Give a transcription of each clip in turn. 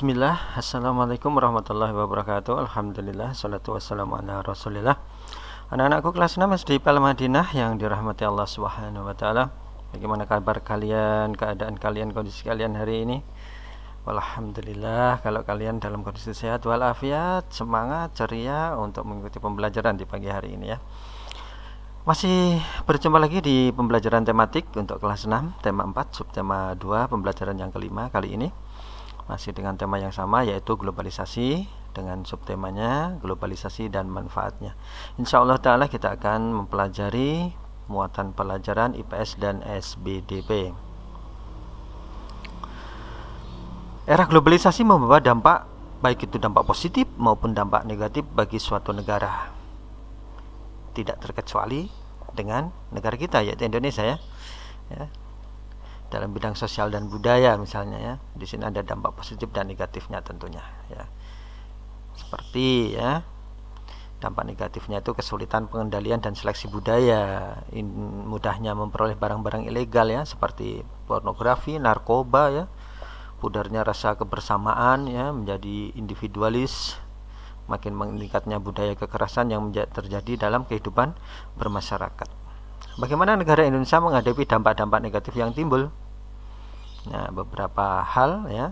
Bismillah, Assalamualaikum warahmatullahi wabarakatuh. Alhamdulillah, salatu wassalamu ala rasulillah. Anak-anakku kelas 6 SD Madinah yang dirahmati Allah subhanahu wa ta'ala. Bagaimana kabar kalian, keadaan kalian, kondisi kalian hari ini? Alhamdulillah, kalau kalian dalam kondisi sehat walafiat, semangat, ceria untuk mengikuti pembelajaran di pagi hari ini ya. Masih berjumpa lagi di pembelajaran tematik untuk kelas 6, tema 4, subtema 2, pembelajaran yang kelima kali ini. Masih dengan tema yang sama, yaitu globalisasi, dengan subtemanya globalisasi dan manfaatnya. Insya Allah ta'ala kita akan mempelajari muatan pelajaran IPS dan SBDP. Era globalisasi membawa dampak, baik itu dampak positif maupun dampak negatif bagi suatu negara. Tidak terkecuali dengan negara kita, yaitu Indonesia ya. Dalam bidang sosial dan budaya misalnya ya, di sini ada dampak positif dan negatifnya tentunya ya. Seperti ya, dampak negatifnya itu kesulitan pengendalian dan seleksi budaya, mudahnya memperoleh barang-barang ilegal ya, seperti pornografi, narkoba ya, pudarnya rasa kebersamaan ya, menjadi individualis, makin meningkatnya budaya kekerasan yang terjadi dalam kehidupan bermasyarakat. Bagaimana negara Indonesia menghadapi dampak-dampak negatif yang timbul? Nah, beberapa hal ya,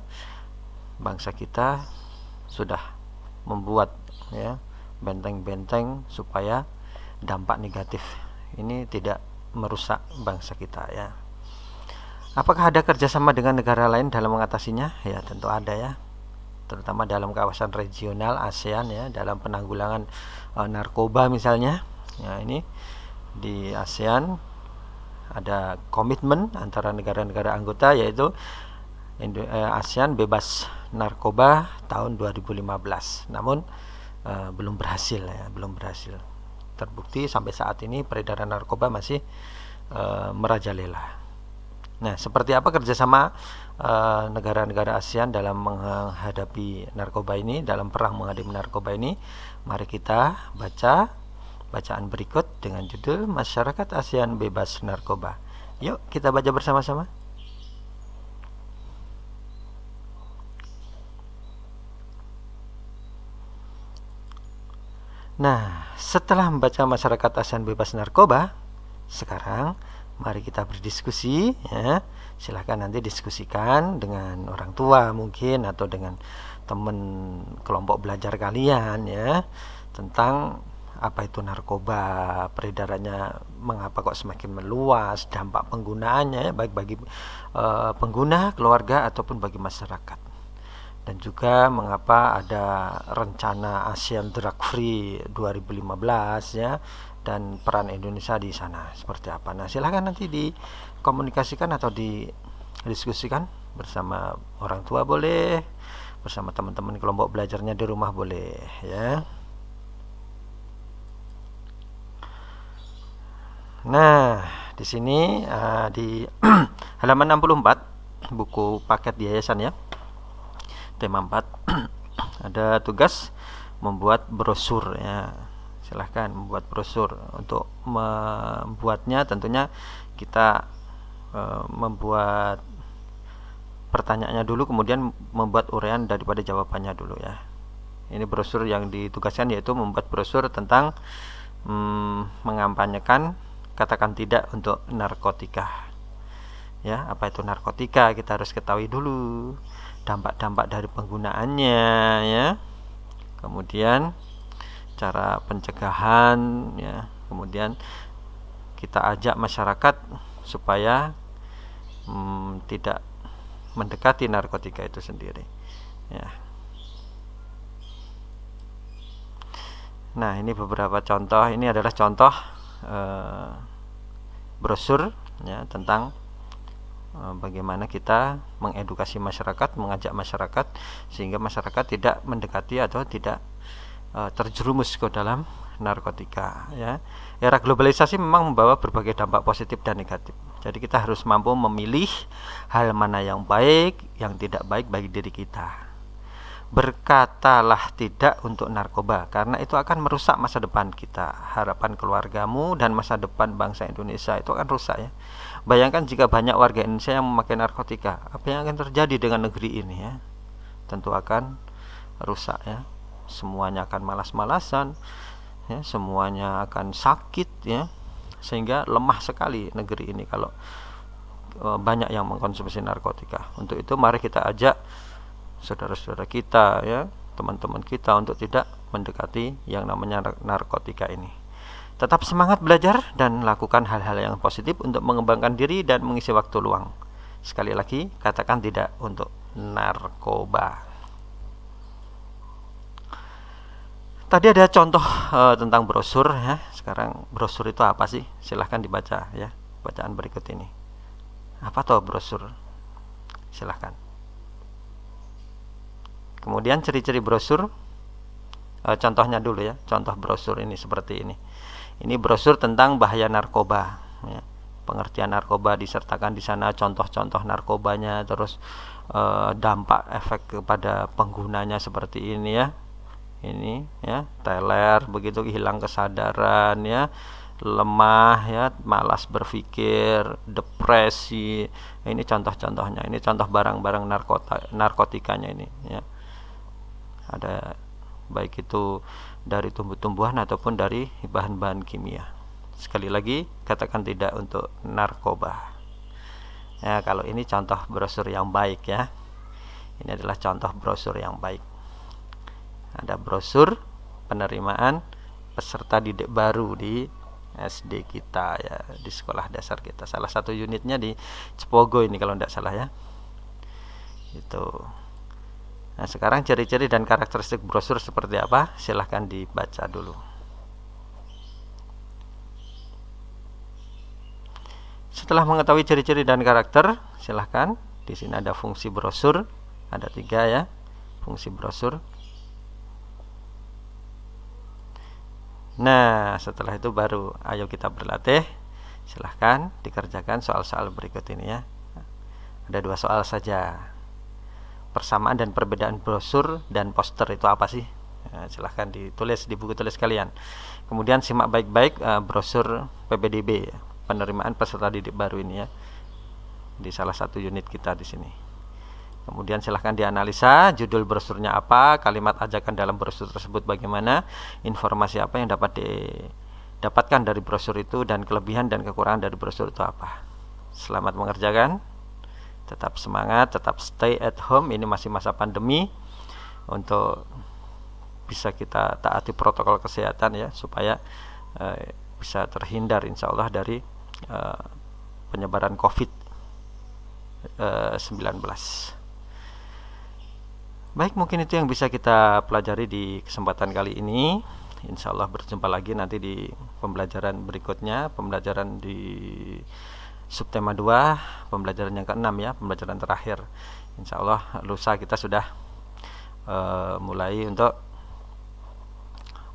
bangsa kita sudah membuat ya benteng-benteng supaya dampak negatif ini tidak merusak bangsa kita ya. Apakah ada kerjasama dengan negara lain dalam mengatasinya? Ya, tentu ada ya, terutama dalam kawasan regional ASEAN ya, dalam penanggulangan narkoba misalnya. Ya, ini di ASEAN ada komitmen antara negara-negara anggota, yaitu ASEAN bebas narkoba tahun 2015. Namun belum berhasil ya, belum berhasil. Terbukti sampai saat ini peredaran narkoba masih merajalela. Nah, seperti apa kerjasama negara-negara ASEAN dalam menghadapi narkoba ini, dalam perang menghadapi narkoba ini? Mari kita baca bacaan berikut dengan judul Masyarakat ASEAN Bebas Narkoba. Yuk kita baca bersama-sama. Nah, setelah membaca Masyarakat ASEAN Bebas Narkoba, sekarang mari kita berdiskusi ya. Silahkan nanti diskusikan dengan orang tua mungkin, atau dengan teman kelompok belajar kalian ya, tentang apa itu narkoba, peredarannya mengapa kok semakin meluas, dampak penggunaannya ya, baik bagi pengguna, keluarga ataupun bagi masyarakat. Dan juga mengapa ada rencana ASEAN Drug Free 2015 ya, dan peran Indonesia di sana seperti apa. Nah, silahkan nanti dikomunikasikan atau didiskusikan bersama orang tua boleh, bersama teman-teman kelompok belajarnya di rumah boleh ya. Nah, di sini di halaman 64 buku paket yayasan ya, tema 4 ada tugas membuat brosur ya. Silahkan membuat brosur. Untuk membuatnya tentunya kita membuat pertanyaannya dulu, kemudian membuat uraian daripada jawabannya dulu ya. Ini brosur yang ditugaskan, yaitu membuat brosur tentang mengampanyekan katakan tidak untuk narkotika ya. Apa itu narkotika? Kita harus ketahui dulu dampak-dampak dari penggunaannya ya, kemudian cara pencegahan ya, kemudian kita ajak masyarakat supaya tidak mendekati narkotika itu sendiri ya. Nah, ini beberapa contoh. Ini adalah contoh brosur ya, tentang bagaimana kita mengedukasi masyarakat, mengajak masyarakat sehingga masyarakat tidak mendekati atau tidak terjerumus ke dalam narkotika ya. Era globalisasi memang membawa berbagai dampak positif dan negatif. Jadi kita harus mampu memilih hal mana yang baik, yang tidak baik bagi diri kita. Berkatalah tidak untuk narkoba, karena itu akan merusak masa depan kita, harapan keluargamu, dan masa depan bangsa Indonesia itu akan rusak ya. Bayangkan jika banyak warga Indonesia yang memakai narkotika, apa yang akan terjadi dengan negeri ini ya. tentu akan rusak ya. Semuanya akan malas-malasan ya, semuanya akan sakit ya, sehingga lemah sekali negeri ini kalau banyak yang mengkonsumsi narkotika. Untuk itu mari kita ajak saudara-saudara kita ya, teman-teman kita untuk tidak mendekati yang namanya narkotika ini. Tetap semangat belajar dan lakukan hal-hal yang positif untuk mengembangkan diri dan mengisi waktu luang. Sekali lagi, katakan tidak untuk narkoba. Tadi ada contoh tentang brosur ya. Sekarang brosur itu apa sih? Silahkan dibaca ya, bacaan berikut ini. Apa tuh brosur? Silahkan. Kemudian ciri-ciri brosur, contohnya dulu ya. Contoh brosur ini seperti ini. Ini brosur tentang bahaya narkoba ya. Pengertian narkoba disertakan di sana, contoh-contoh narkobanya, terus dampak efek kepada penggunanya seperti ini ya. Ini ya, teler, begitu hilang kesadaran ya, lemah ya, malas berpikir, depresi. Ini contoh-contohnya. Ini contoh barang-barang narkotikanya ini ya. Ada baik itu dari tumbuh-tumbuhan ataupun dari bahan-bahan kimia. Sekali lagi, katakan tidak untuk narkoba. Ya, kalau ini contoh brosur yang baik ya. Ini adalah contoh brosur yang baik. Ada brosur penerimaan peserta didik baru di SD kita ya, di sekolah dasar kita. Salah satu unitnya di Cepogo ini kalau tidak salah ya. Itu. Nah, sekarang ciri-ciri dan karakteristik brosur seperti apa? Silahkan dibaca dulu. Setelah mengetahui ciri-ciri dan karakter, silahkan. Di sini ada fungsi brosur, ada 3 ya, fungsi brosur. Nah, setelah itu baru ayo kita berlatih. Silahkan dikerjakan soal-soal berikut ini ya. Ada 2 soal saja. Persamaan dan perbedaan brosur dan poster itu apa sih? Nah, silahkan ditulis di buku tulis kalian. Kemudian simak baik-baik brosur PPDB, penerimaan peserta didik baru ini ya, di salah satu unit kita di sini. Kemudian silahkan dianalisa judul brosurnya apa, kalimat ajakan dalam brosur tersebut bagaimana, informasi apa yang dapat didapatkan dari brosur itu, dan kelebihan dan kekurangan dari brosur itu apa. Selamat mengerjakan, tetap semangat, tetap stay at home. Ini masih masa pandemi, untuk bisa kita taati protokol kesehatan ya, supaya bisa terhindar insya Allah dari penyebaran COVID-19. Baik, mungkin itu yang bisa kita pelajari di kesempatan kali ini. Insya Allah berjumpa lagi nanti di pembelajaran berikutnya, pembelajaran di subtema 2, pembelajaran yang ke-6 ya, pembelajaran terakhir. Insya Allah lusa kita sudah mulai untuk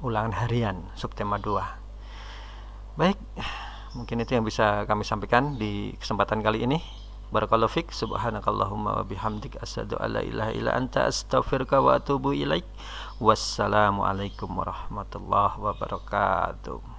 ulangan harian subtema 2. Baik, mungkin itu yang bisa kami sampaikan di kesempatan kali ini. Barakallahu fik, subhanakallahumma wa bihamdik, asyhadu an la ilaha illa anta, astaghfiruka wa atubu ilaik. Wassalamualaikum warahmatullahi wabarakatuh.